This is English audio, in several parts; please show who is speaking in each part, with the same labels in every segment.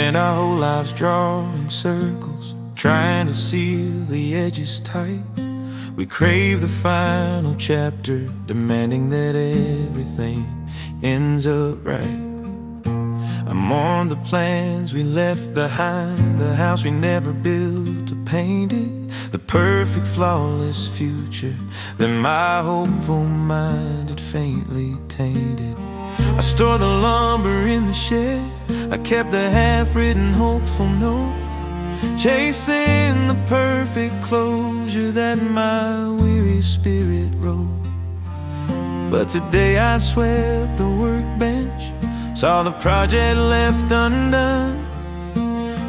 Speaker 1: spent our whole lives drawing circles, trying to seal the edges tight. We crave the final chapter, demanding that everything ends up right. I'm on the plans we left behind, the house we never built or painted, the perfect flawless future that my hopeful mind had faintly tainted. I stored the lumber in the shed, I kept the half-written hopeful note, chasing the perfect closure that my weary spirit wrote. But today I swept the workbench, saw the project left undone,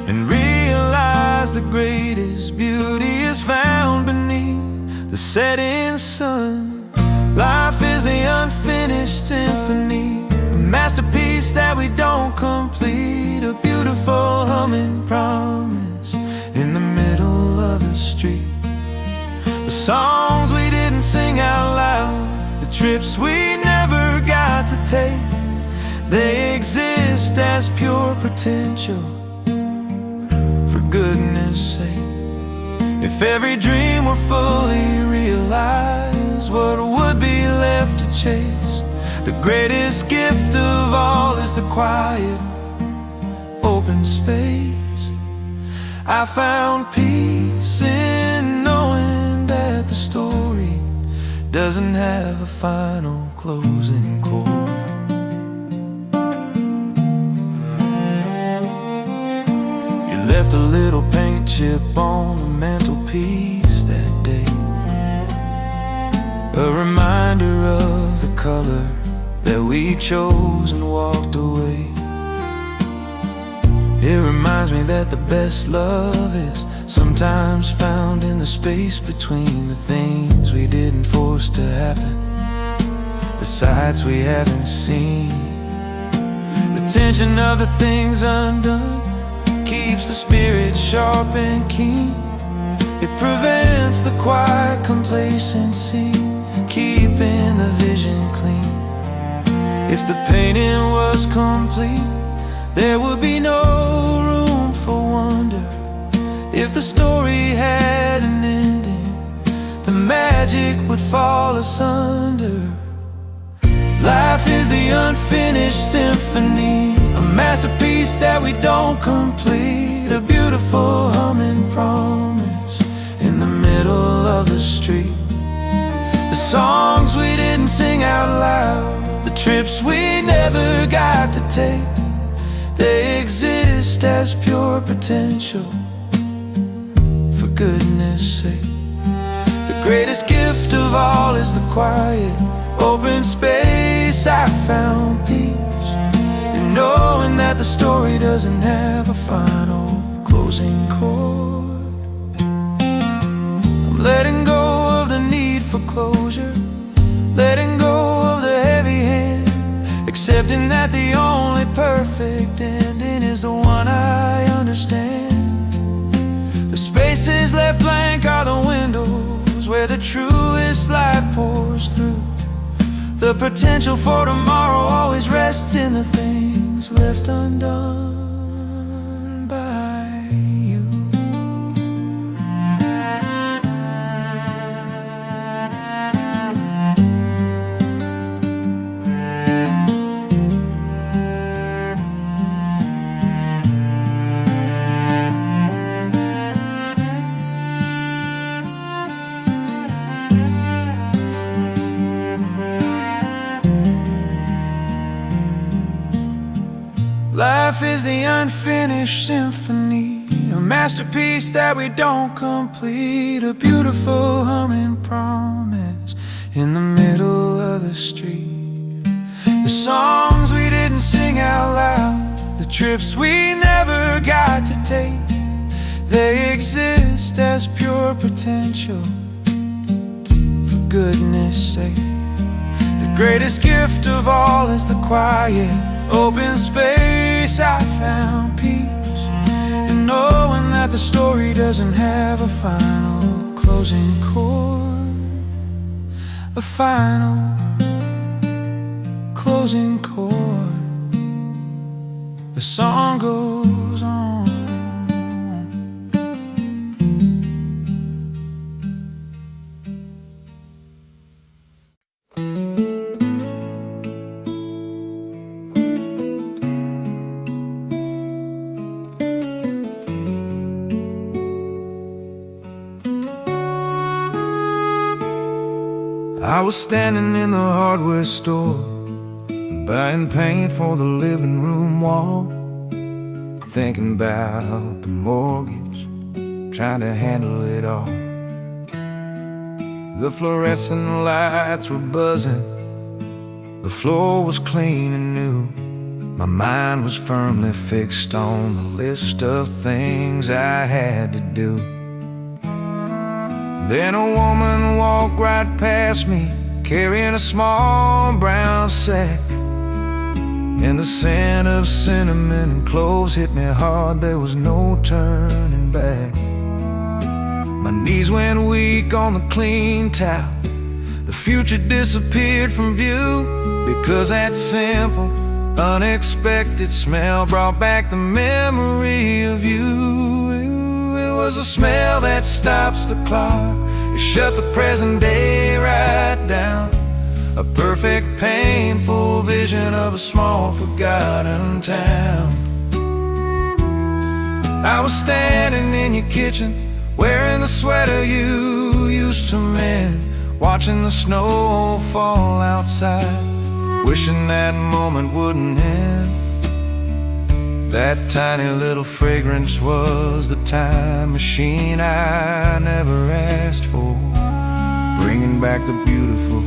Speaker 1: and realized the greatest beauty is found beneath the setting sun. Life is the unfinished symphony, a masterpiece that we don't complete, a beautiful humming promise in the middle of the street. The songs we didn't sing out loud, the trips we never got to take, they exist as pure potential, for goodness sake. If every dream were fully realized, what would be left to chase? The greatest gift of all is the quiet, open space. I found peace in knowing that the story doesn't have a final closing chord. Left a little paint chip on the mantelpiece that day, a reminder of the color that we chose and walked away. It reminds me that the best love is sometimes found in the space between the things we didn't force to happen, the sights we haven't seen, the tension of the things undone keeps the spirit sharp and keen. It prevents the quiet complacency, keeping the vision clean. If the painting was complete, there would be no room for wonder. If the story had an ending, the magic would fall asunder. Life is the unfinished symphony, a masterpiece that we don't complete, a beautiful humming promise in the middle of the street. The songs we didn't sing out loud, the trips we never got to take, they exist as pure potential, for goodness sake. The greatest gift of all is the quiet, open space. I found peace in knowing that the story doesn't have a final closing chord. I'm letting go of the need for closure, letting go of the heavy hand, accepting that the only perfect ending is the one I understand. The spaces left blank are the windows where the truest light pours through. The potential for tomorrow always rests in the things left undone by you. Life is the unfinished symphony, a masterpiece that we don't complete, a beautiful humming promise in the middle of the street. The songs we didn't sing out loud, the trips we never got to take, they exist as pure potential, for goodness sake. The greatest gift of all is the quiet, open space. I found peace in knowing that the story doesn't have a final closing chord, a final closing chord. The song goes on. I was standing in the hardware store, buying paint for the living room wall, thinking about the mortgage, trying to handle it all. The fluorescent lights were buzzing, the floor was clean and new. My mind was firmly fixed on the list of things I had to do. Then a woman walked right past me, carrying a small brown sack, and the scent of cinnamon and cloves hit me hard. There was no turning back. My knees went weak on the clean towel. The future disappeared from view, because that simple, unexpected smell brought back the memory of you. It was a smell that stops the clock. It shut the present day right down. A perfect, painful vision of a small, forgotten town. I was standing in your kitchen, wearing the sweater you used to mend, watching the snow fall outside, wishing that moment wouldn't end. That tiny little fragrance was the time machine I never asked for, bringing back the beautiful,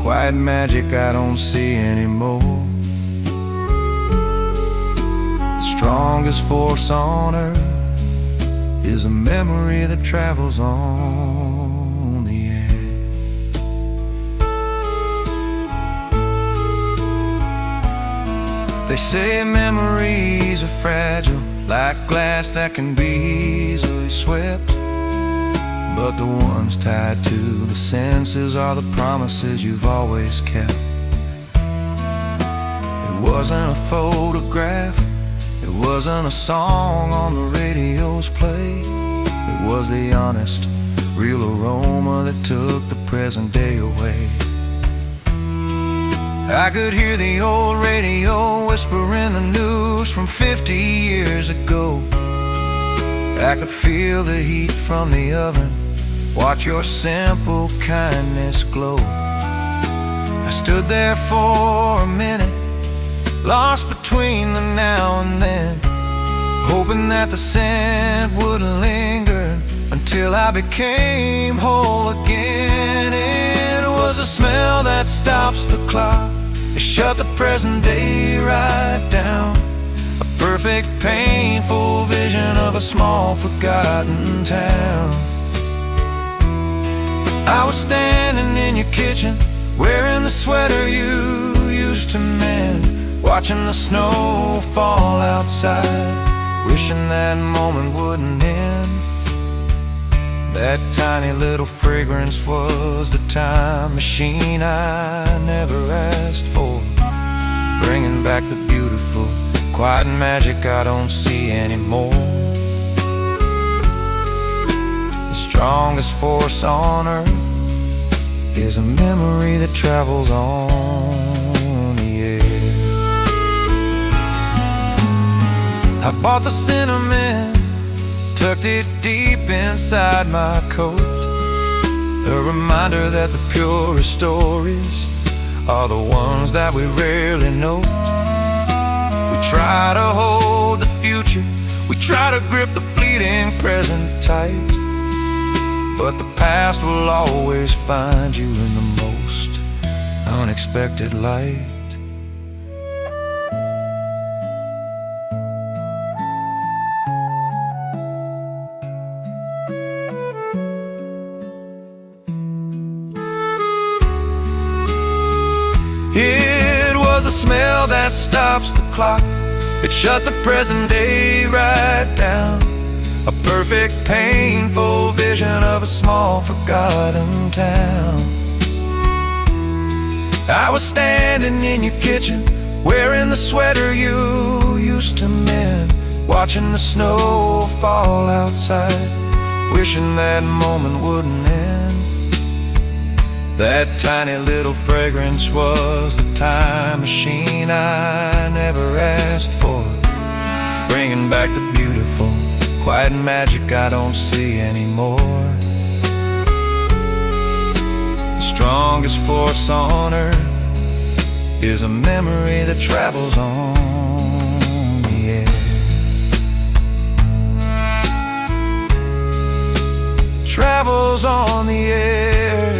Speaker 1: quiet magic I don't see anymore. The strongest force on earth is a memory that travels on the air. They say memories are fragile, like glass that can be easily swept, but the ones tied to the senses are the promises you've always kept. It wasn't a photograph, it wasn't a song on the radio's play. It was the honest, real aroma that took the present day away. I could hear the old radio whispering the news from 50 years ago. I could feel the heat from the oven, watch your simple kindness glow. I stood there for a minute, lost between the now and then, hoping that the scent would linger until I became whole again. It was a smell that stops the clock. It shut the present day right down. A perfect, painful vision of a small, forgotten town. I was standing in your kitchen, wearing the sweater you used to mend, watching the snow fall outside, wishing that moment wouldn't end. That tiny little fragrance was the time machine I never asked for, bringing back the beautiful, quiet magic I don't see anymore. The strongest force on earth is a memory that travels on the air. I bought the cinnamon, tucked it deep inside my coat, a reminder that the purest stories are the ones that we rarely note. We try to hold the future, we try to grip the fleeting present tight, but the past will always find you in the most unexpected light. It was a smell that stops the clock. It shut the present day right down. A perfect, painful vision of a small, forgotten town. I was standing in your kitchen, wearing the sweater you used to mend, watching the snow fall outside, wishing that moment wouldn't end. That tiny little fragrance was the time machine I never asked for, bringing back the beautiful, quiet magic I don't see anymore. The strongest force on earth is a memory that travels on the air. Travels on the air.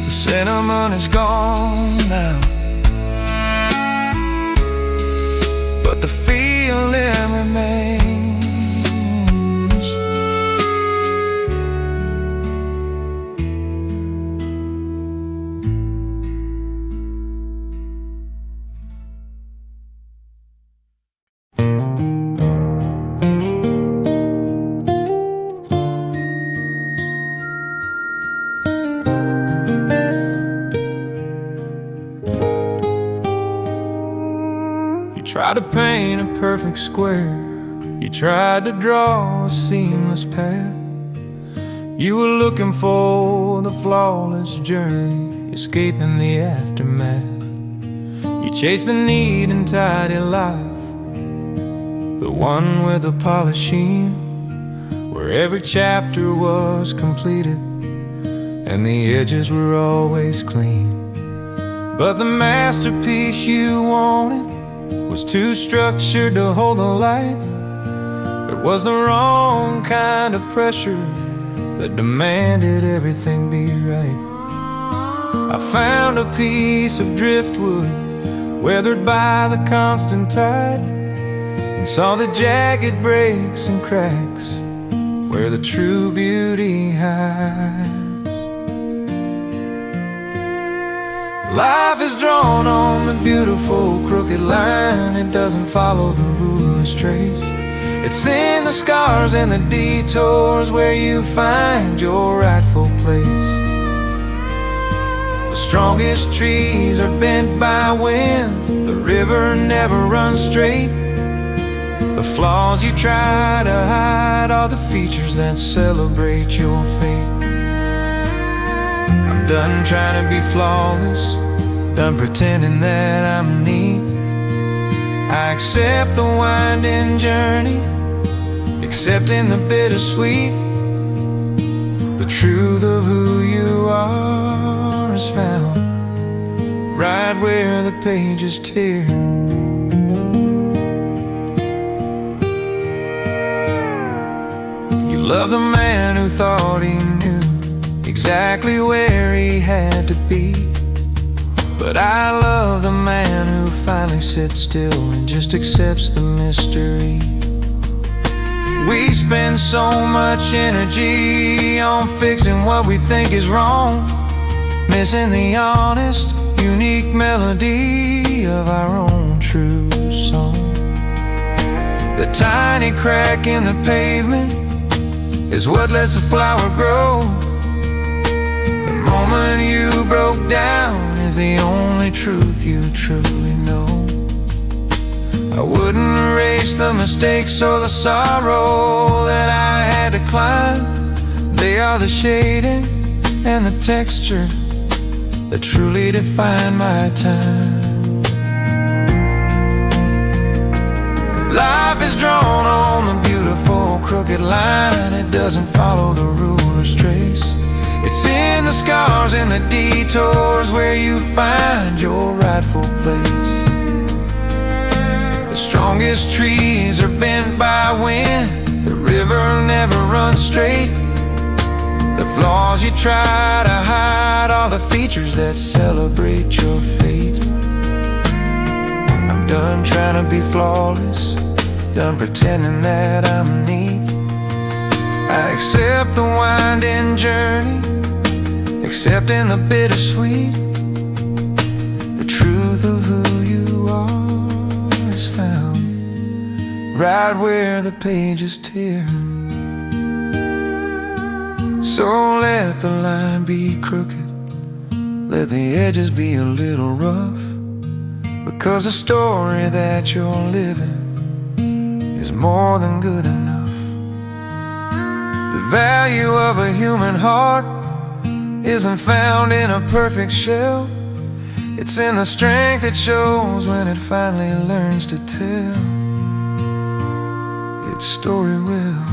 Speaker 1: The sentiment is gone now, but the feeling remains. Tried to paint a perfect square, you tried to draw a seamless path. You were looking for the flawless journey, escaping the aftermath. You chased a neat and tidy life, the one with the polished sheen, where every chapter was completed and the edges were always clean. But the masterpiece you wanted was too structured to hold the light. It was the wrong kind of pressure that demanded everything be right. I found a piece of driftwood weathered by the constant tide, and saw the jagged breaks and cracks where the true beauty hides. Life is drawn on the beautiful crooked line. It doesn't follow the ruler's trace. It's in the scars and the detours where you find your rightful place. The strongest trees are bent by wind. The river never runs straight. The flaws you try to hide are the features that celebrate your fate. I'm done trying to be flawless, done pretending that I'm neat. I accept the winding journey, accepting the bittersweet. The truth of who you are is found right where the pages tear. You love the man who thought he knew exactly where he had to be, but I love the man who finally sits still and just accepts the mystery. We spend so much energy on fixing what we think is wrong, missing the honest, unique melody of our own true song. The tiny crack in the pavement is what lets a flower grow. The moment you broke down is the only truth you truly know. I wouldn't erase the mistakes or the sorrow that I had to climb. They are the shading and the texture that truly define my time. Life is drawn on the beautiful crooked line. It doesn't follow the ruler's trace. It's in the scars and the detours where you find your rightful place. The strongest trees are bent by wind. The river never runs straight. The flaws you try to hide are the features that celebrate your fate. I'm done trying to be flawless, done pretending that I'm neat. I accept the winding journey, accepting the bittersweet. The truth of who you are is found right where the pages tear. So let the line be crooked, let the edges be a little rough, because the story that you're living is more than good enough. The value of a human heart isn't found in a perfect shell. It's in the strength it shows when it finally learns to tell its story well.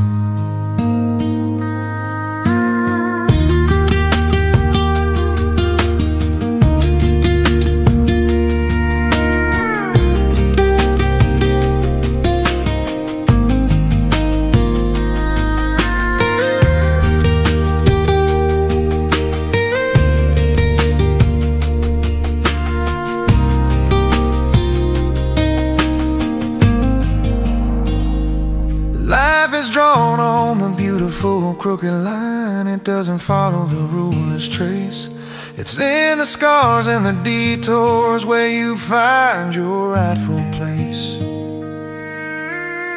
Speaker 1: beautiful crooked line. It doesn't follow the ruler's trace. It's in the scars and the detours where you find your rightful place.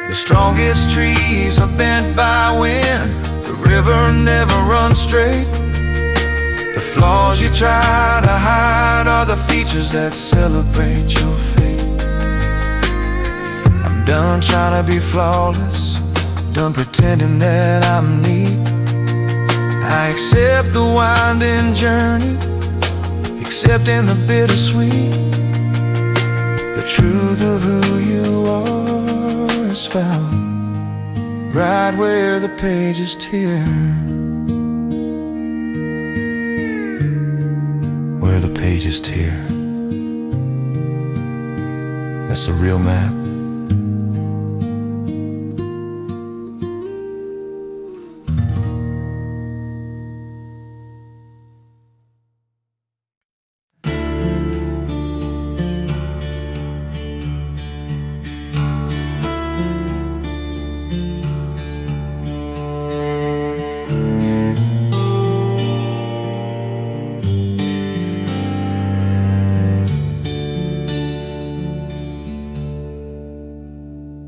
Speaker 1: The strongest trees are bent by wind. The river never runs straight. The flaws you try to hide are the features that celebrate your fate. I'm done trying to be flawless, done pretending that I'm neat. I accept the winding journey, accepting the bittersweet. The truth of who you are is found right where the pages tear. Where the pages tear. That's the real map.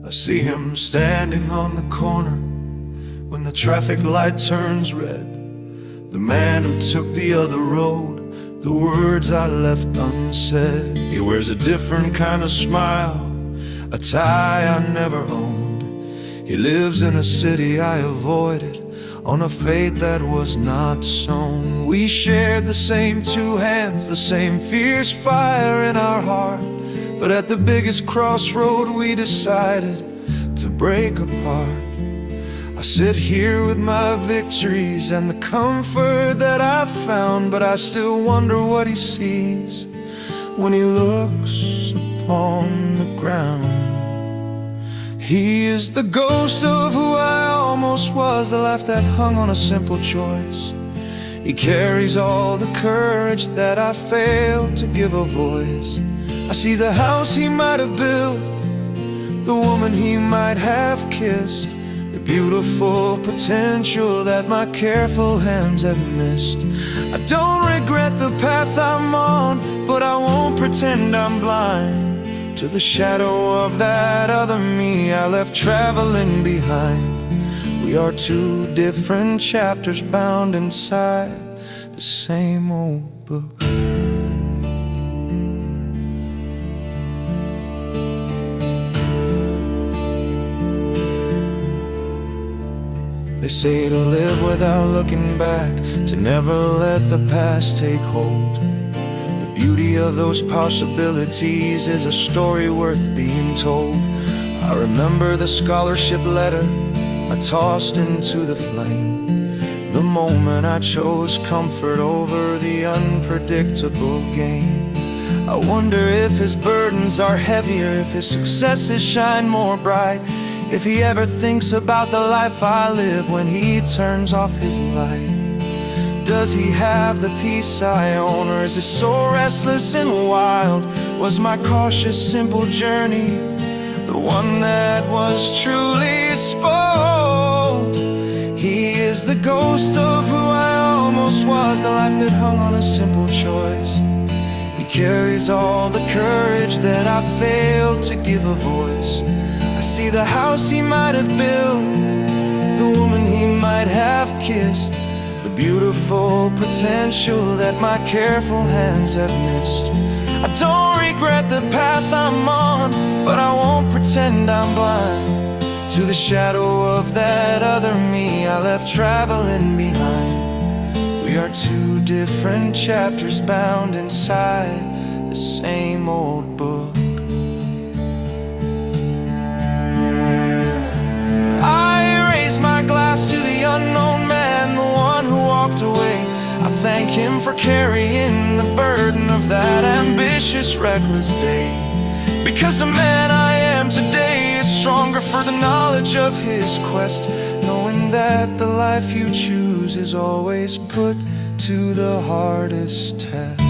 Speaker 1: I see him standing on the corner when the traffic light turns red. The man who took the other road, the words I left unsaid. He wears a different kind of smile, a tie I never owned. He lives in a city I avoided, on a fate that was not sown. We shared the same two hands, the same fierce fire in our heart. But at the biggest crossroad we decided to break apart. I sit here with my victories and the comfort that I've found, but I still wonder what he sees when he looks upon the ground. He is the ghost of who I almost was, the life that hung on a simple choice. He carries all the courage that I failed to give a voice. I see the house he might have built, the woman he might have kissed, the beautiful potential that my careful hands have missed. I don't regret the path I'm on, but I won't pretend I'm blind to the shadow of that other me I left traveling behind. We are two different chapters bound inside the same old book. They say to live without looking back, to never let the past take hold. The beauty of those possibilities is a story worth being told. I remember the scholarship letter I tossed into the flame, the moment I chose comfort over the unpredictable gain. I wonder if his burdens are heavier, if his successes shine more bright, if he ever thinks about the life I live when he turns off his light. Does he have the peace I own, or is he so restless and wild? Was my cautious, simple journey the one that was truly spoiled? He is the ghost of who I almost was, the life that hung on a simple choice. He carries all the courage that I failed to give a voice. I see the house he might have built, the woman he might have kissed, the beautiful potential that my careful hands have missed. I don't regret the path I'm on, but I won't pretend I'm blind to the shadow of that other me I left traveling behind. We are two different chapters bound inside the same old book. My glass to the unknown man, the one who walked away. I thank him for carrying the burden of that ambitious, reckless day. Because the man I am today is stronger for the knowledge of his quest, knowing that the life you choose is always put to the hardest test.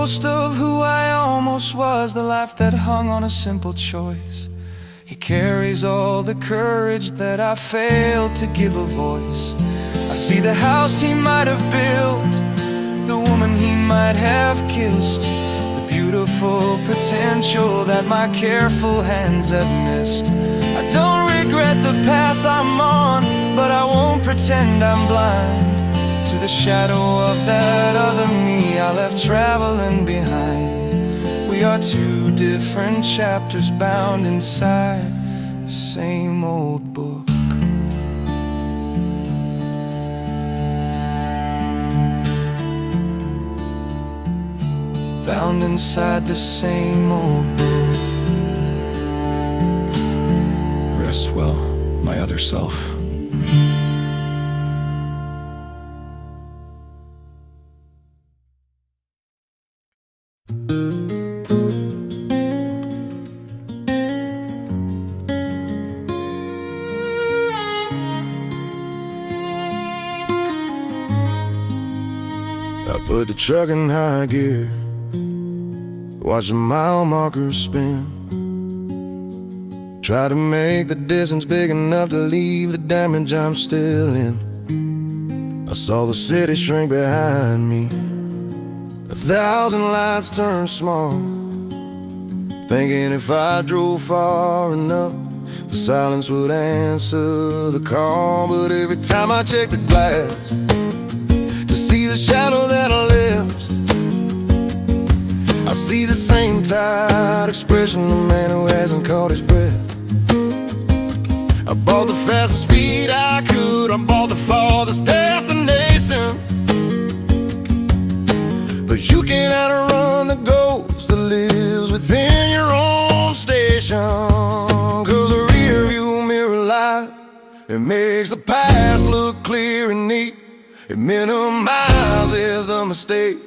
Speaker 1: ghost of who I almost was, the life that hung on a simple choice. He carries all the courage that I failed to give a voice. I see the house he might have built, the woman he might have kissed, the beautiful potential that my careful hands have missed. I don't regret the path I'm on, but I won't pretend I'm blind to the shadow of that other me I left traveling behind. We are two different chapters bound inside the same old book. Bound inside the same old book. Rest well, my other self. I put the truck in high gear, watch the mile markers spin, try to make the distance big enough to leave the damage I'm still in. I saw the city shrink behind me, 1,000 lights turn small, thinking if I drove far enough the silence would answer the call. But every time I check the glass to see the shadow that I left, I see the same tired expression of a man who hasn't caught his breath. I bought the fastest speed I could, I bought the farthest destination, but you can't outrun the ghost that lives within your own station. 'Cause a rear view mirror light, it makes the past look clear and neat. It minimizes the mistakes,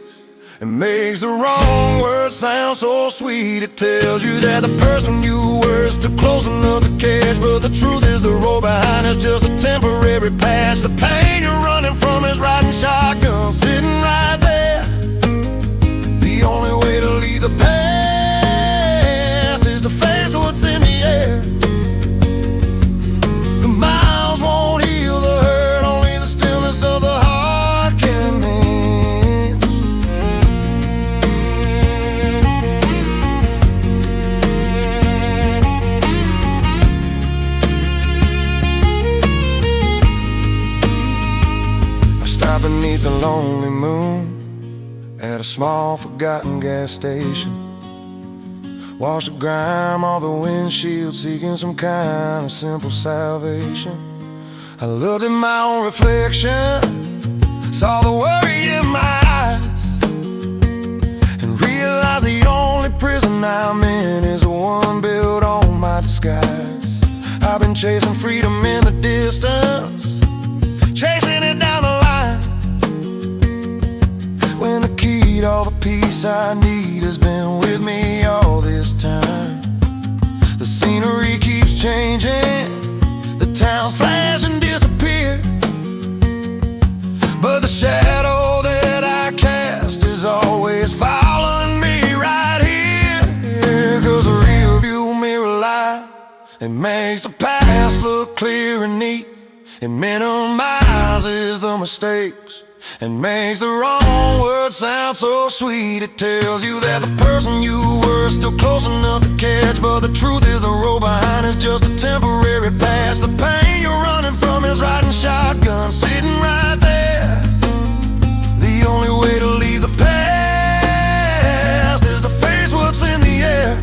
Speaker 1: it makes the wrong words sound so sweet. It tells you that the person you were is too close enough to catch, but the truth is the road behind is just a temporary patch. The pain you're running from is riding shotgun, sitting right there. The only way to leave the past is to face what's in the air. The miles won't heal the hurt, only the stillness of the heart can mend. I stopped beneath the lonely moon at a small forgotten gas station, washed the grime off the windshield, seeking some kind of simple salvation. I looked at my own reflection, saw the worry in my eyes, and realized the only prison I'm in is the one built on my disguise. I've been chasing freedom in the distance, chasing it down the line, when the key to all the peace I need has been with me all this time. The scenery keeps changing, the towns flash and disappear, but the shadow that I cast is always following me right here. 'Cause a rear view mirror light, it makes the past look clear and neat. It minimizes the mistakes, it makes the wrong words sound so sweet. It tells you that the person you were is still close enough to catch, but the truth is the road behind is just a temporary patch. The pain you're running from is riding shotgun, sitting right there. The only way to leave the past is to face what's in the air.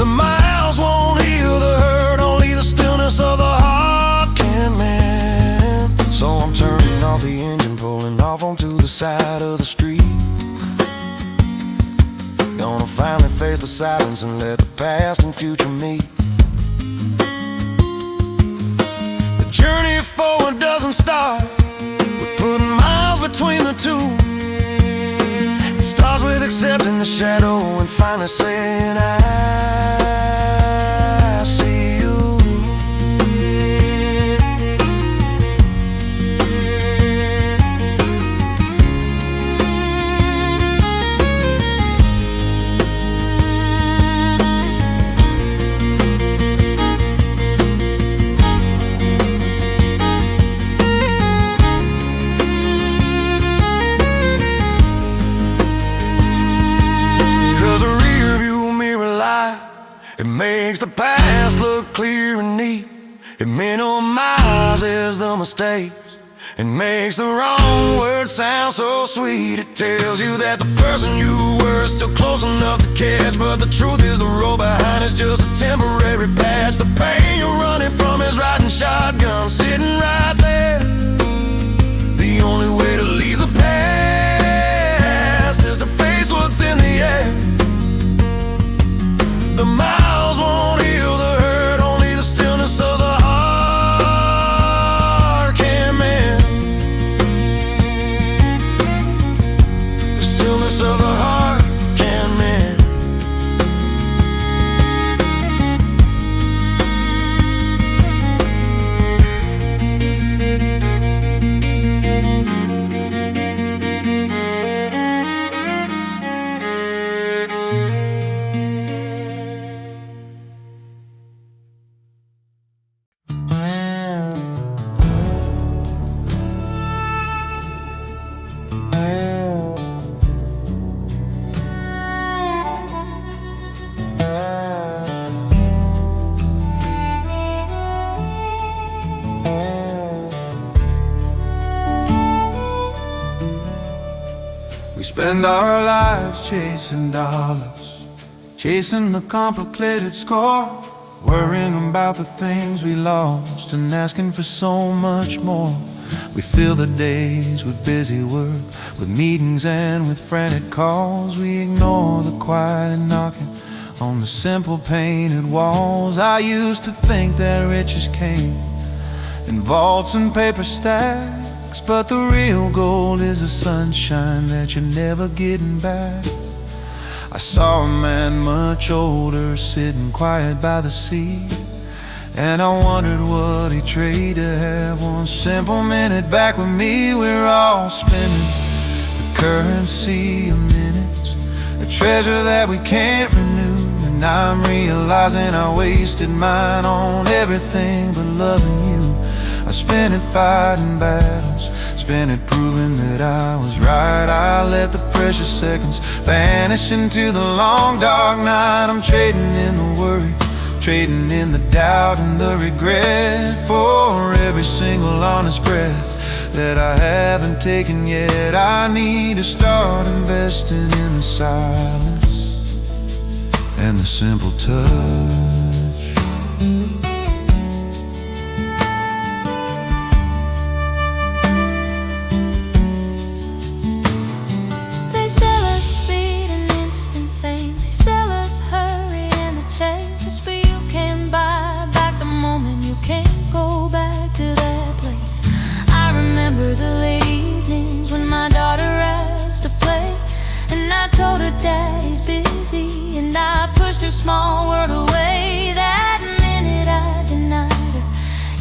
Speaker 1: The miles won't heal the hurt, only the stillness of the heart can mend. So I'm turning off the engine, pulling off onto the side of the street. Gonna finally face the silence and let the past and future meet. The journey forward doesn't start with putting miles between the two. It starts with accepting the shadow and finally saying I see you. clear and neat. It minimizes the mistakes and makes the wrong words sound so sweet. It tells you that the person you were is still close enough to catch, but the truth is the road behind is just a temporary patch. The pain you're running from is riding shotgun, sitting right there. The only way to leave the past is to face what's in the air. The miles won't heal the hurt, only the stillness of the heart can mend. The stillness of the heart can mend. We spend our lives chasing dollars, chasing the complicated score, worrying about the things we lost and asking for so much more. We fill the days with busy work, with meetings and with frantic calls. We ignore the quiet knocking on the simple painted walls. I used to think that riches came in vaults and paper stacks, but the real gold is the sunshine that you're never getting back. I saw a man much older sitting quiet by the sea, and I wondered what he'd trade to have one simple minute back with me. We're all spending the currency of minutes, a treasure that we can't renew. And I'm realizing I wasted mine on everything but loving you. I spent it fighting battles, spent it proving that I was right. I let the precious seconds vanish into the long dark night. I'm trading in the worry, trading in the doubt and the regret for every single honest breath that I haven't taken yet. I need to start investing in the silence and the simple touch.
Speaker 2: Daddy's busy, and I pushed her small world away. That minute I denied her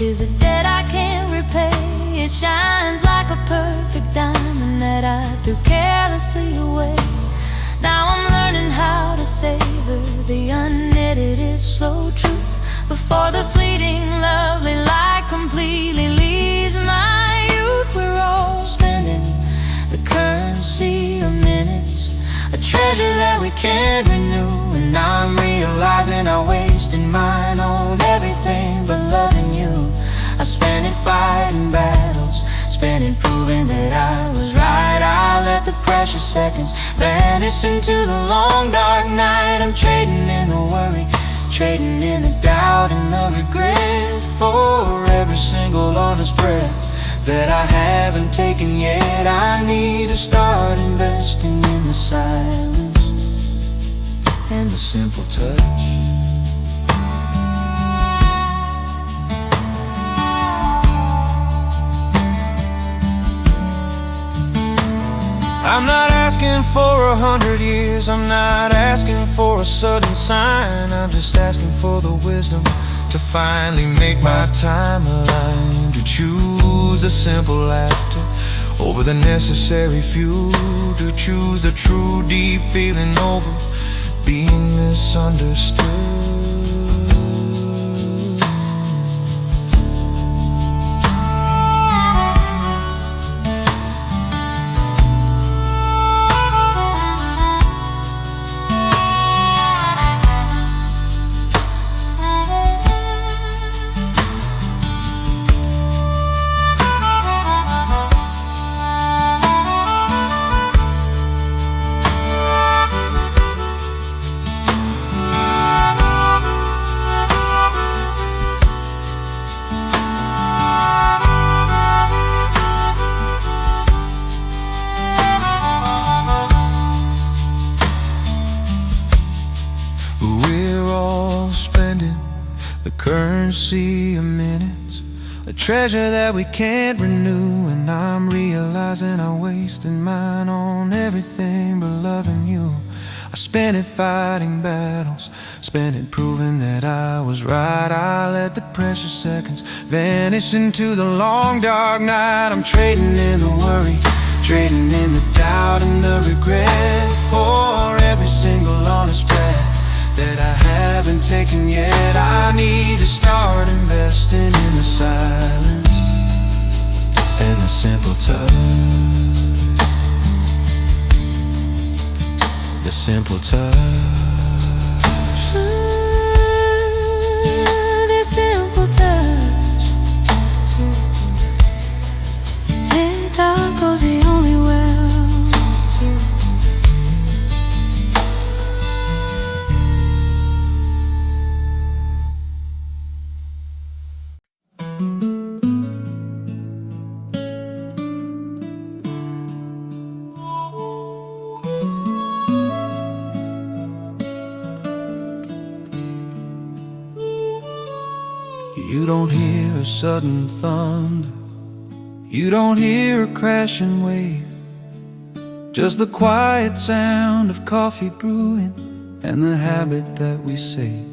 Speaker 2: is a debt I can't repay. It shines like a perfect diamond that I threw carelessly away. Now I'm learning how to savor the unedited slow truth before the fleeting lovely light completely leaves my youth. We're all spending the currency of minutes, a treasure that we can't renew. And I'm realizing I wasted mine on everything but loving you. I spent it fighting battles, spent it proving that I was right. I let the precious seconds vanish into the long dark night. I'm trading in the worry, trading in the doubt and the regret for every single honest breath that I haven't taken yet. I need to start investing in the silence and the simple touch.
Speaker 1: I'm not asking for 100 years, I'm not asking for a sudden sign. I'm just asking for the wisdom to finally make my time align, to choose the simple laughter over the necessary fuel, to choose the true deep feeling over being misunderstood. eternal sea of minutes, a treasure that we can't renew. And I'm realizing I wasted mine on everything but loving you. I spent it fighting battles, spent it proving that I was right. I let the precious seconds vanish into the long dark night. I'm trading in the worry, trading in the doubt and the regret for every single honest breath that I haven't taken yet. I need to start investing in the silence and the simple touch. The simple touch.
Speaker 2: The simple touch. TikTok goes the only well.
Speaker 1: You don't hear a sudden thunder, you don't hear a crashing wave, just the quiet sound of coffee brewing and the habit that we say.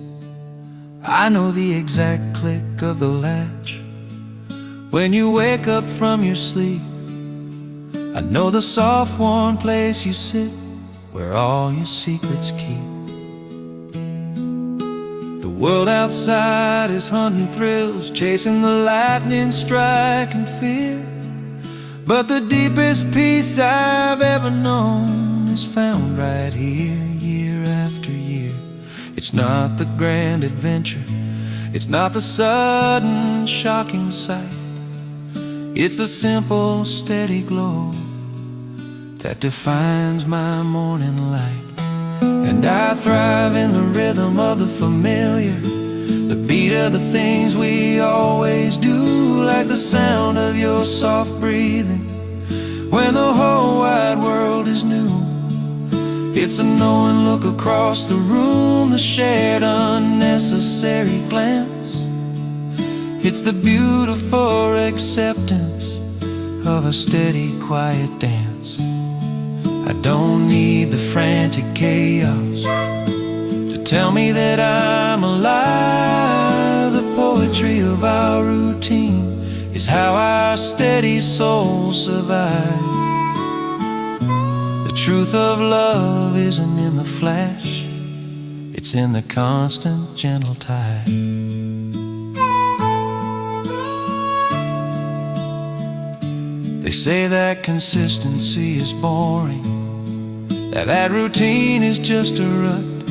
Speaker 1: I know the exact click of the latch when you wake up from your sleep. I know the soft warm place you sit where all your secrets keep. The world outside is hunting thrills, chasing the lightning strike and fear. But the deepest peace I've ever known is found right here, year after year. It's not the grand adventure, it's not the sudden shocking sight. It's a simple steady glow that defines my morning light. And I thrive in the rhythm of the familiar, the beat of the things we always do, like the sound of your soft breathing when the whole wide world is new. It's a knowing look across the room, the shared unnecessary glance. It's the beautiful acceptance of a steady quiet dance. I don't need the frantic chaos to tell me that I'm alive. The poetry of our routine is how our steady souls survive. The truth of love isn't in the flash, it's in the constant gentle tide. They say that consistency is boring, that routine is just a rut,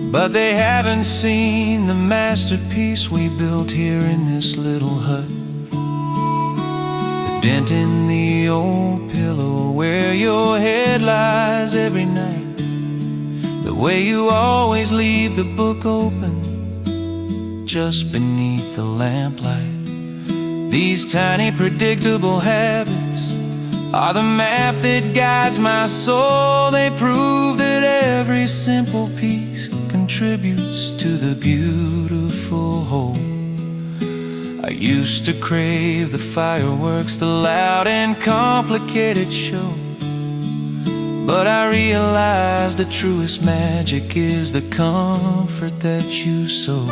Speaker 1: but they haven't seen the masterpiece we built here in this little hut. The dent in the old pillow where your head lies every night, the way you always leave the book open just beneath the lamplight. These tiny predictable habits are the map that guides my soul. They prove that every simple piece contributes to the beautiful whole. I used to crave the fireworks, the loud and complicated show, but I realized the truest magic is the comfort that you sow.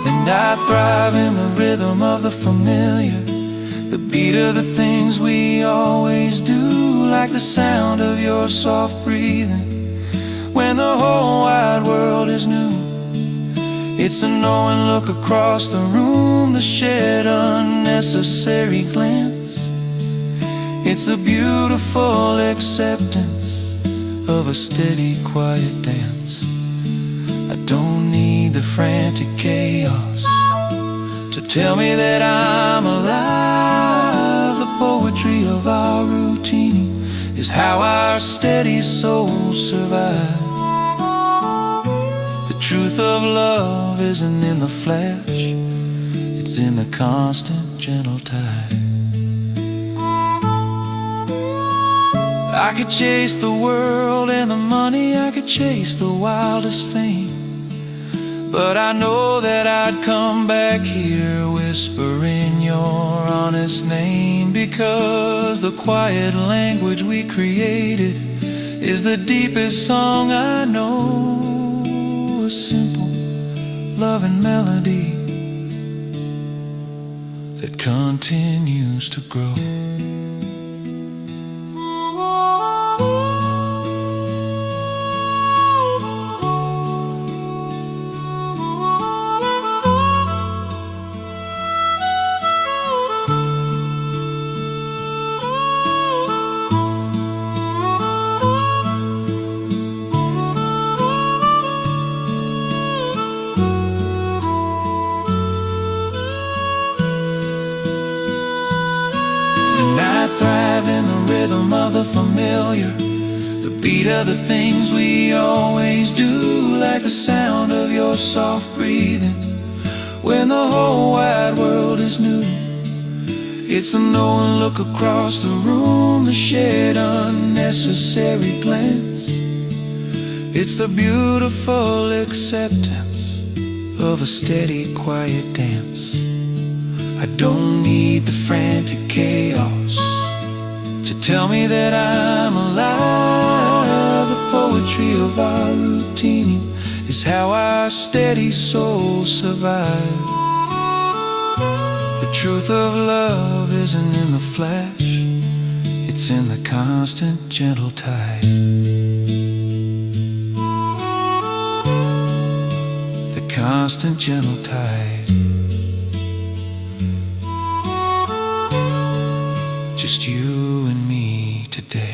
Speaker 1: And I thrive in the rhythm of the familiar, the beat of the things we always do, like the sound of your soft breathing when the whole wide world is new. It's a knowing look across the room, the shared unnecessary glance. It's a beautiful acceptance of a steady quiet dance. I don't need the frantic chaos to tell me that I'm alive. The poetry of our routine is how our steady souls survive. The truth of love isn't in the flesh, it's in the constant gentle tide. I could chase the world and the money, I could chase the wildest fame, But I know that I'd come back here whispering your honest name, because the quiet language we created is the deepest song I know. A simple loving melody that continues to grow. In the rhythm of the familiar, the beat of the things we always do, like the sound of your soft breathing when the whole wide world is new. It's the knowing look across the room, the shared unnecessary glance. It's the beautiful acceptance of a steady quiet dance. I don't need the frantic chaos to tell me that I'm alive. The poetry of our routine is how our steady souls survive. The truth of love isn't in the flash, it's in the constant gentle tide. The constant gentle tide. Just you and me today.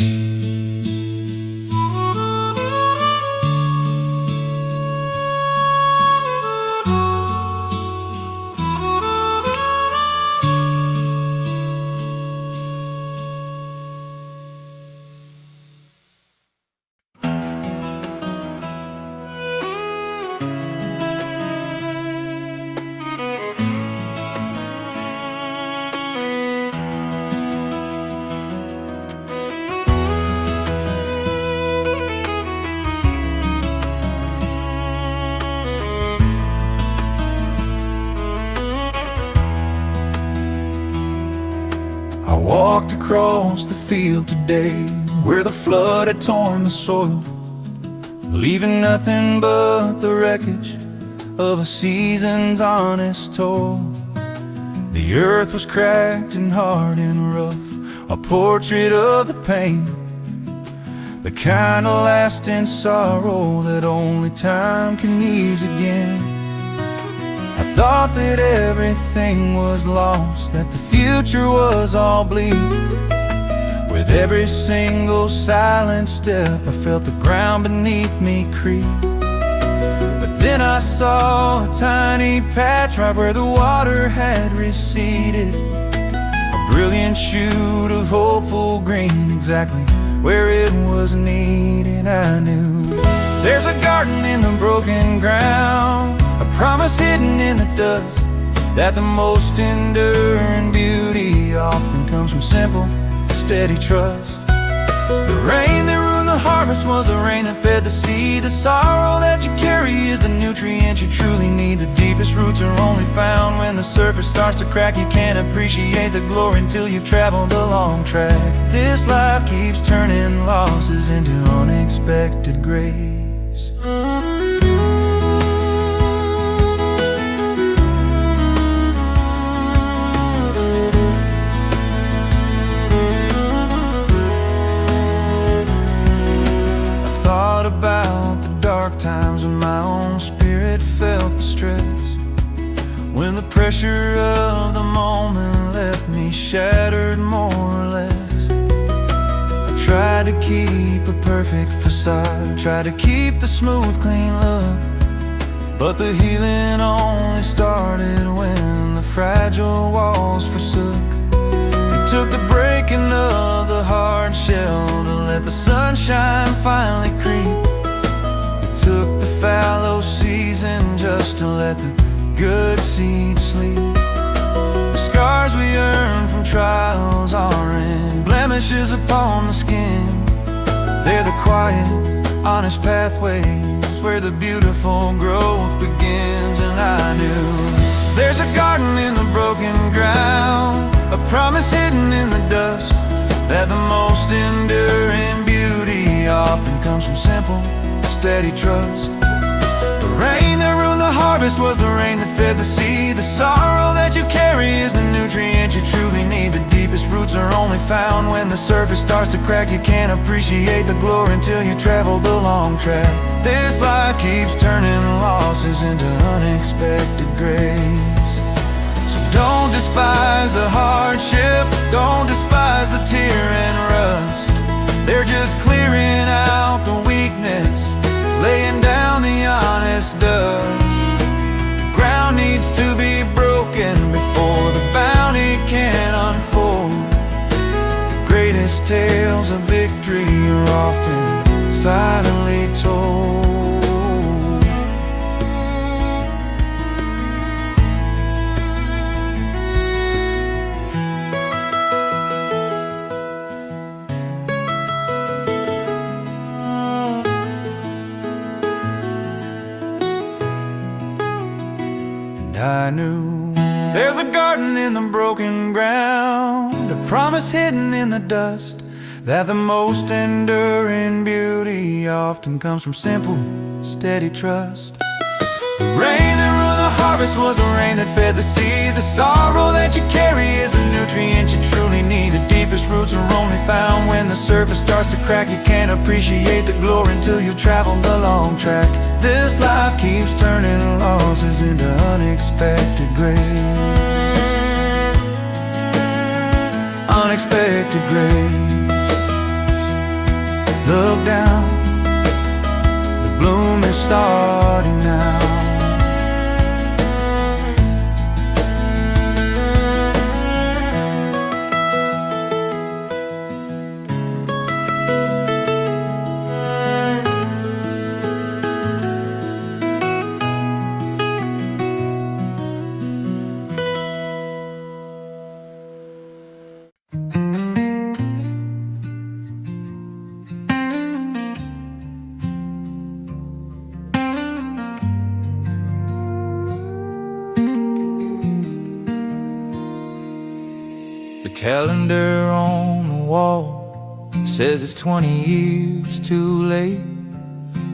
Speaker 3: I walked across the field today where the flood had torn the soil, leaving nothing but the wreckage of a season's honest toil. The earth was cracked and hard and rough, a portrait of the pain, the kind of lasting sorrow that only time can ease again. I thought that everything was lost, that the future was all bleak. With every single silent step, I felt the ground beneath me creak. But then I saw a tiny patch right where the water had receded, a brilliant shoot of hopeful green, exactly where it was needed. I knew there's a garden in the broken ground, a promise hidden in the dust, that the most enduring beauty often comes from simple, steady trust. The rain that ruined the harvest was the rain that fed the seed. The sorrow that you carry is the nutrient you truly need. The deepest roots are only found when the surface starts to crack. You can't appreciate the glory until you've traveled the long track. This life keeps turning losses into unexpected grace. About the dark times when my own spirit felt the stress, when the pressure of the moment left me shattered more or less. I tried to keep a perfect facade, tried to keep the smooth clean look, but the healing only started when the fragile walls forsook. It took the breaking of the hard shell to let the sunshine finally creep. It took the fallow season just to let the good seed sleep. The scars we earn from trials aren't blemishes upon the skin. They're the quiet, honest pathways where the beautiful growth begins. I knew. There's a garden in the broken ground, a promise hidden in the dust, that the most enduring beauty often comes from simple, steady trust. The rain that ruined the harvest was the rain that fed the seed. The sorrow that you carry is the nutrient you truly need. The deepest roots are only found when the surface starts to crack. You can't appreciate the glory until you travel the long track. This life keeps turning losses into unexpected grace. So don't despise the hardship, don't despise the tear and rust. They're just clearing out the weakness, laying down the honest dust. Ground needs to be broken before the bounty can unfold. The greatest tales of victory are often silently told. I knew there's a garden in the broken ground, a promise hidden in the dust, that the most enduring beauty often comes from simple, steady trust. The rain that ruined the harvest was the rain that fed the seed. The sorrow that you carry is the nutrient you truly need. The deepest roots are only found when the surface starts to crack. You can't appreciate the glory until you've traveled the long track. This life keeps turning losses into unexpected grace. Unexpected grace. Look down, the bloom is starting now. Calendar on the wall says it's 20 years too late,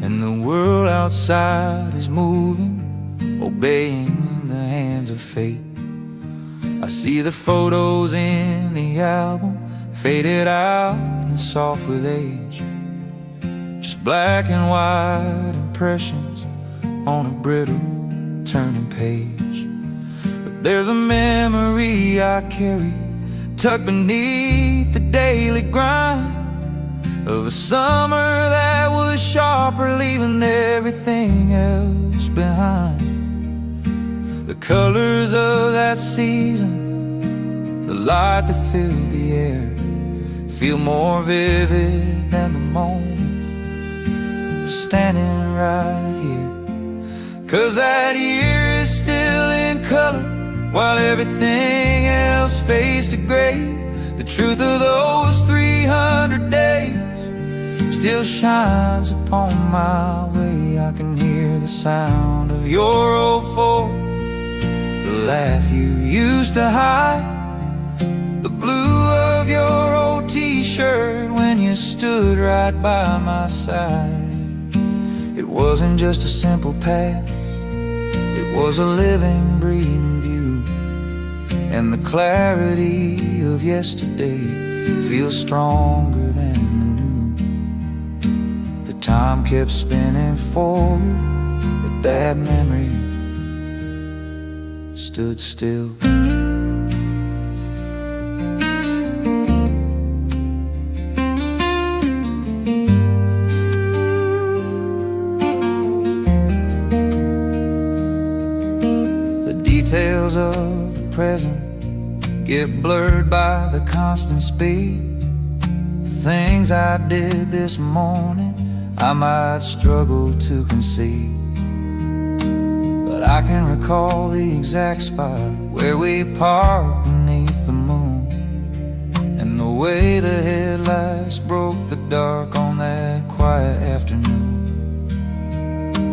Speaker 3: and the world outside is moving, obeying the hands of fate. I see the photos in the album, faded out and soft with age, just black and white impressions on a brittle turning page. But there's a memory I carry tucked beneath the daily grind of a summer that was sharper, leaving everything else behind. The colors of that season, the light that filled the air, feel more vivid than the moment standing right here. 'Cause that year is still in color while everything else fades to gray. The truth of those 300 days still shines upon my way. I can hear the sound of your old Ford, the laugh you used to hide, the blue of your old t-shirt when you stood right by my side. It wasn't just a simple past, it was a living, breathing view. And the clarity of yesterday feels stronger than the new. The time kept spinning forward, but that memory stood still. The details of the present get blurred by the constant speed. The things I did this morning I might struggle to conceive, but I can recall the exact spot where we parked beneath the moon, and the way the headlights broke the dark on that quiet afternoon.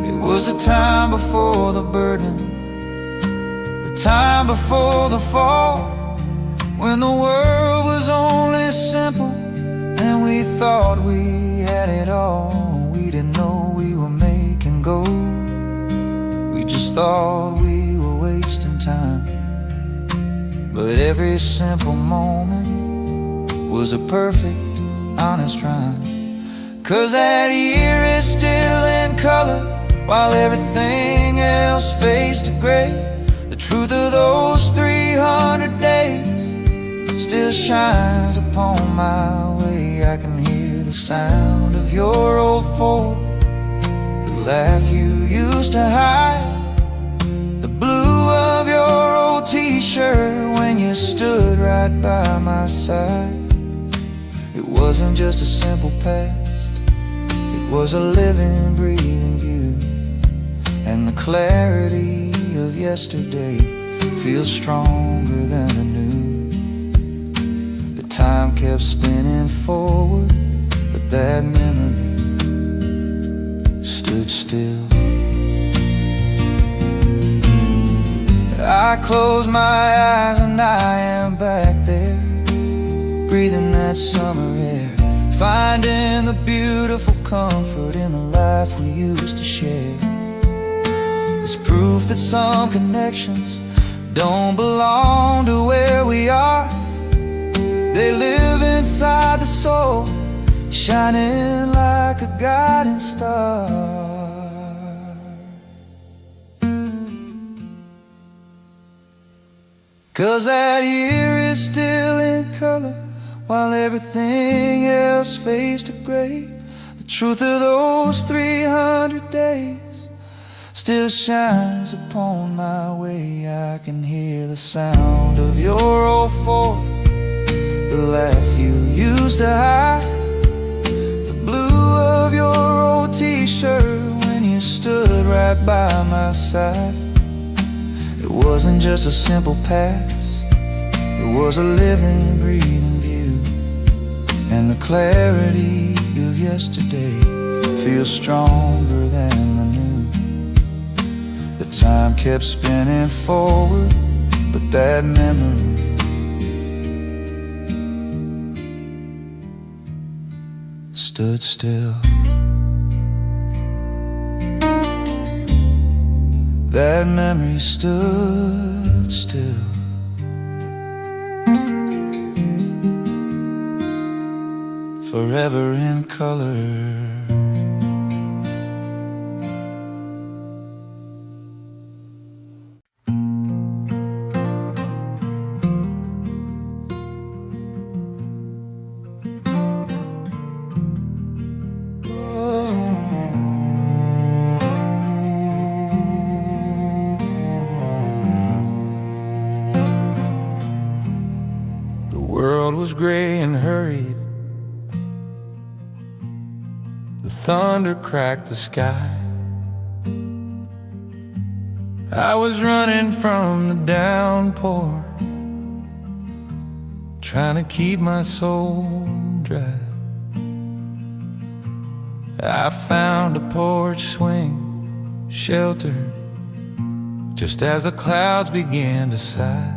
Speaker 3: It was the time before the burden time before the fall, when the world was only simple and we thought we had it all. We didn't know we were making gold, we just thought we were wasting time. But every simple moment was a perfect, honest rhyme. 'Cause that year is still in color, while everything else fades to gray. The truth of those 300 days still shines upon my way. I can hear the sound of your old Ford, the laugh you used to hide, the blue of your old t-shirt when you stood right by my side. It wasn't just a simple past, it was a living, breathing view. And the clarity of yesterday feels stronger than the new. The time kept spinning forward, but that memory stood still. I close my eyes and I am back there, breathing that summer air, finding the beautiful comfort in the life we used to share. It's proof that some connections don't belong to where we are. They live inside the soul, shining like a guiding star. 'Cause that year is still in color, while everything else fades to gray. The truth of those 300 days still shines upon my way. I can hear the sound of your old Ford, the laugh you used to hide, the blue of your old t-shirt when you stood right by my side. It wasn't just a simple past, it was a living, breathing view. And the clarity of yesterday feels stronger than the new. The time kept spinning forward, but that memory stood still. That memory stood still. Forever in color. The world was gray and hurried, the thunder cracked the sky. I was running from the downpour, trying to keep my soul dry. I found a porch swing, sheltered, just as the clouds began to sigh.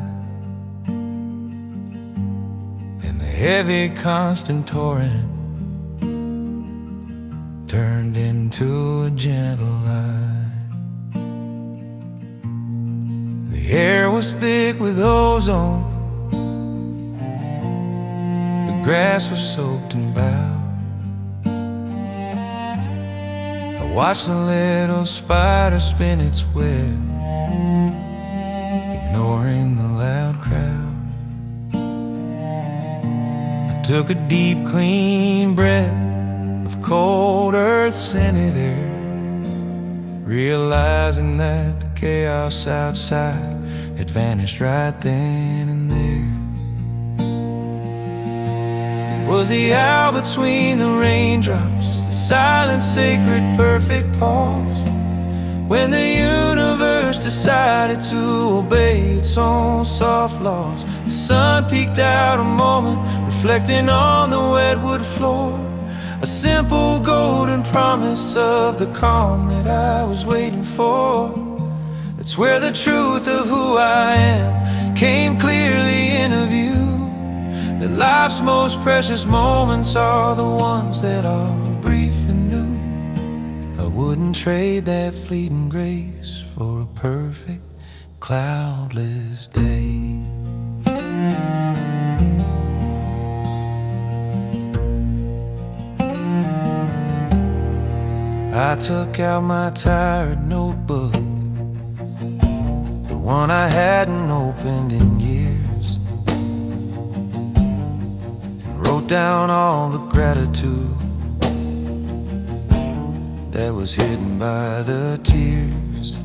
Speaker 3: And the heavy constant torrent turned into a gentle line. The air was thick with ozone, the grass was soaked in boughs. I watched the little spider spin its web, ignoring the loud crowd. I took a deep, clean breath of cold earth-scented air, realizing that the chaos outside had vanished right then and there. It was the hour between the raindrops, the silent, sacred, perfect pause, when the universe decided to obey its own soft laws. The sun peeked out a moment, reflecting on the wetwood floor, a simple golden promise of the calm that I was waiting for.
Speaker 1: That's where the truth of who I am came clearly into view. That life's most precious moments are the ones that are brief and new. I wouldn't trade that fleeting grace for a perfect cloudless day. I took out my tired notebook, the one I hadn't opened in years, and wrote down all the gratitude that was hidden by the tears.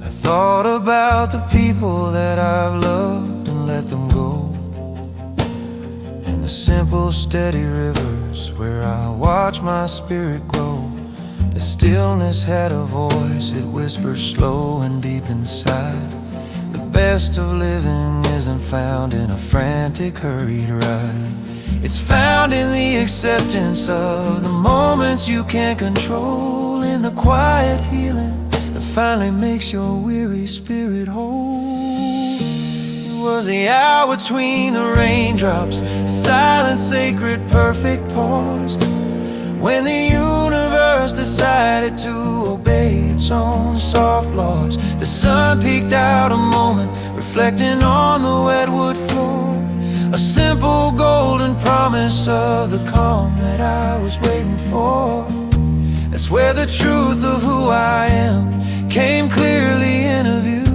Speaker 1: I thought about the people that I've loved and let them go, and the simple steady rivers where I watch my spirit grow. The stillness had a voice, it whispers slow and deep inside. The best of living isn't found in a frantic, hurried ride. It's found in the acceptance of the moments you can't control, in the quiet healing that finally makes your weary spirit whole. It was the hour between the raindrops, silent, sacred, perfect pause, when the universe decided to obey its own soft laws. The sun peeked out a moment, reflecting on the wet wood floor, a simple golden promise of the calm that I was waiting for. That's where the truth of who I am came clearly into view.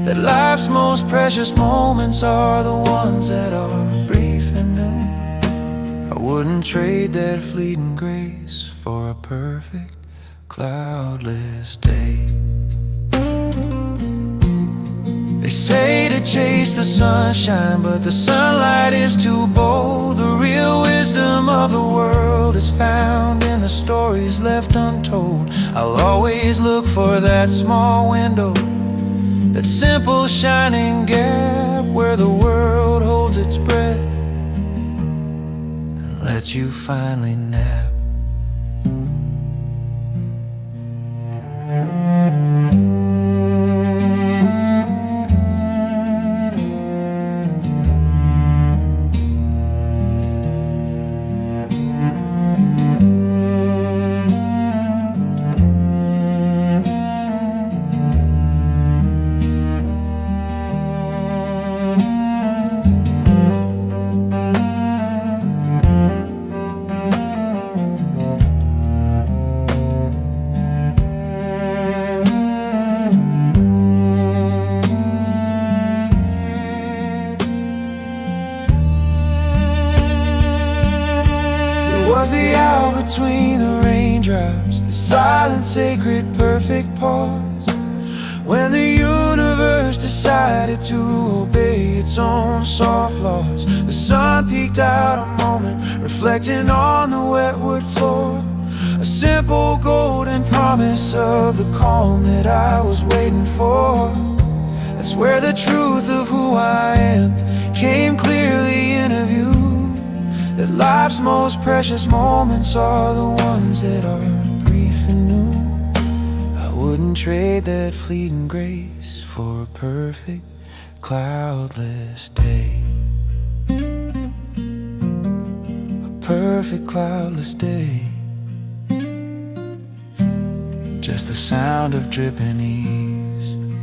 Speaker 1: That life's most precious moments are the ones that are brief and new. I wouldn't trade that fleeting grace for a perfect cloudless day. They say to chase the sunshine, but the sunlight is too bold. The real wisdom of the world is found in the stories left untold. I'll always look for that small window, that simple shining gap where the world holds its breath and lets you finally nap. Was the hour between the raindrops, the silent, sacred, perfect pause, when the universe decided to obey its own soft laws. The sun peeked out a moment, reflecting on the wet wood floor, a simple golden promise of the calm that I was waiting for. That's where the truth of who I am came clearly into view. That life's most precious moments are the ones that are brief and new. I wouldn't trade that fleeting grace for a perfect cloudless day. A perfect cloudless day. Just the sound of dripping eaves.